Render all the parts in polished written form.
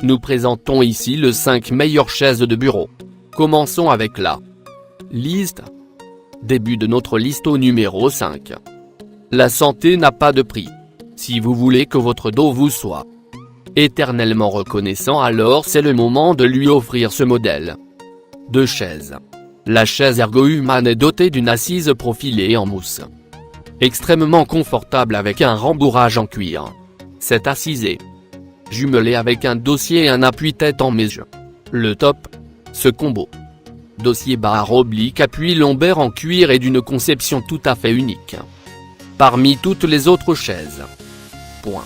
Nous présentons ici les 5 meilleures chaises de bureau. Commençons avec la liste. Début de notre liste au numéro 5. La santé n'a pas de prix. Si vous voulez que votre dos vous soit éternellement reconnaissant, alors c'est le moment de lui offrir ce modèle de chaise. La chaise ergo-humaine est dotée d'une assise profilée en mousse, extrêmement confortable avec un rembourrage en cuir. Cette assise est jumelée avec un dossier et un appuie-tête en mesure. Le top, ce combo dossier barre oblique appui lombaire en cuir est d'une conception tout à fait unique parmi toutes les autres chaises. Point.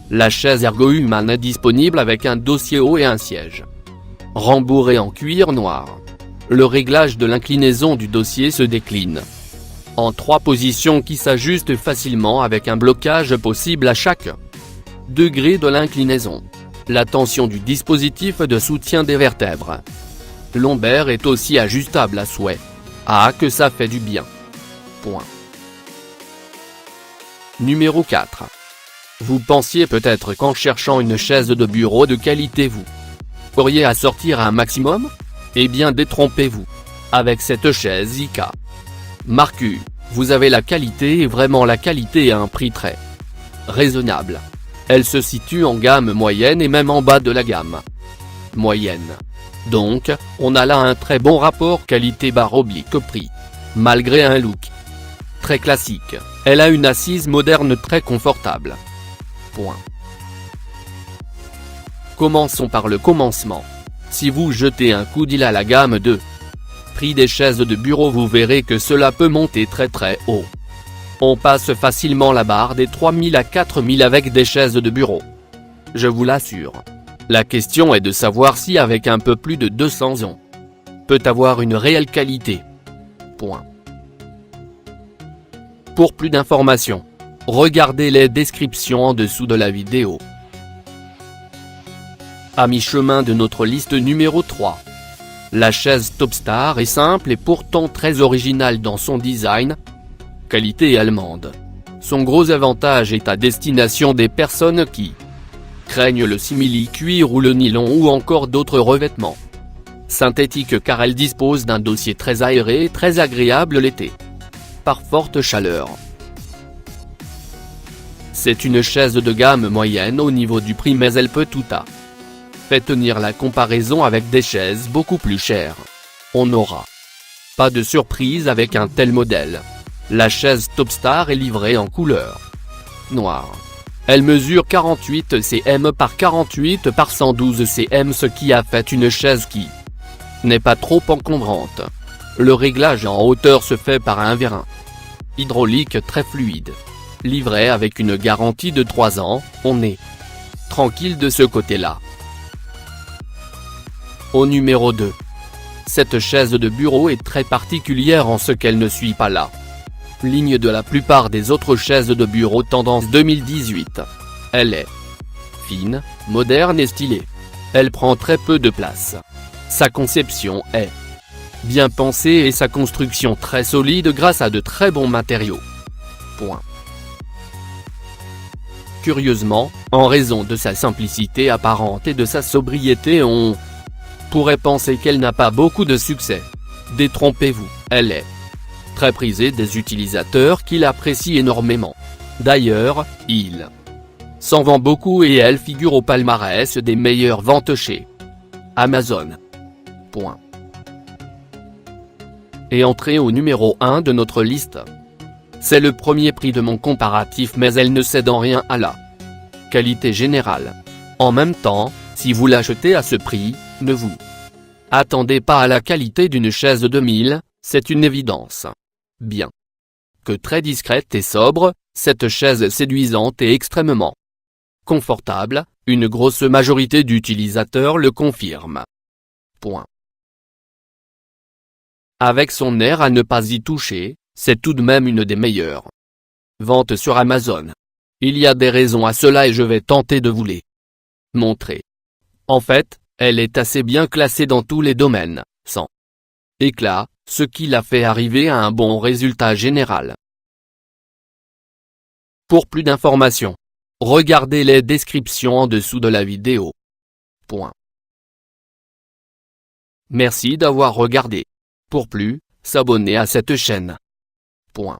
La chaise ergo-humaine est disponible avec un dossier haut et un siège rembourré en cuir noir. Le réglage de l'inclinaison du dossier se décline en 3 positions qui s'ajustent facilement avec un blocage possible à chaque degré de l'inclinaison. La tension du dispositif de soutien des vertèbres lombaires est aussi ajustable à souhait. Ah, que ça fait du bien. Point. Numéro 4. Vous pensiez peut-être qu'en cherchant une chaise de bureau de qualité vous auriez à sortir un maximum? Eh bien détrompez-vous. Avec cette chaise IK Marcu, vous avez la qualité, et vraiment la qualité à un prix très raisonnable. Elle se situe en gamme moyenne et même en bas de la gamme moyenne. Donc, on a là un très bon rapport qualité/prix. Malgré un look très classique, elle a une assise moderne très confortable. Point. Commençons par le commencement. Si vous jetez un coup d'œil à la gamme de prix des chaises de bureau, vous verrez que cela peut monter très haut. On passe facilement la barre des 3000 à 4000 avec des chaises de bureau. Je vous l'assure. La question est de savoir si avec un peu plus de 200 ans, peut avoir une réelle qualité. Point. Pour plus d'informations, regardez les descriptions en dessous de la vidéo. À mi-chemin de notre liste numéro 3. La chaise Topstar est simple et pourtant très originale dans son design. Qualité allemande. Son gros avantage est à destination des personnes qui craignent le simili-cuir ou le nylon ou encore d'autres revêtements synthétiques, car elle dispose d'un dossier très aéré et très agréable l'été, par forte chaleur. C'est une chaise de gamme moyenne au niveau du prix, mais elle peut tout à fait tenir la comparaison avec des chaises beaucoup plus chères. On n'aura pas de surprise avec un tel modèle. La chaise Topstar est livrée en couleur noire. Elle mesure 48 cm par 48 par 112 cm, ce qui a fait une chaise qui n'est pas trop encombrante. Le réglage en hauteur se fait par un vérin hydraulique très fluide. Livré avec une garantie de 3 ans, on est tranquille de ce côté-là. Au numéro 2. Cette chaise de bureau est très particulière en ce qu'elle ne suit pas la ligne de la plupart des autres chaises de bureau tendance 2018. Elle est fine, moderne et stylée. Elle prend très peu de place. Sa conception est bien pensée et sa construction très solide grâce à de très bons matériaux. Point. Curieusement, en raison de sa simplicité apparente et de sa sobriété, on pourrait penser qu'elle n'a pas beaucoup de succès. Détrompez-vous, elle est très prisée des utilisateurs qui l'apprécient énormément. D'ailleurs, il s'en vend beaucoup et elle figure au palmarès des meilleures ventes chez Amazon. Point. Et entrée au numéro 1 de notre liste. C'est le premier prix de mon comparatif, mais elle ne cède en rien à la qualité générale. En même temps, si vous l'achetez à ce prix, ne vous attendez pas à la qualité d'une chaise de 1000, c'est une évidence. Bien que très discrète et sobre, cette chaise séduisante et extrêmement confortable, une grosse majorité d'utilisateurs le confirment. Point. Avec son air à ne pas y toucher, c'est tout de même une des meilleures ventes sur Amazon. Il y a des raisons à cela et je vais tenter de vous les montrer. En fait, elle est assez bien classée dans tous les domaines, sans éclat, ce qui l'a fait arriver à un bon résultat général. Pour plus d'informations, Regardez les descriptions en dessous de la vidéo. Point. Merci d'avoir regardé. Pour plus, s'abonner à cette chaîne. Point.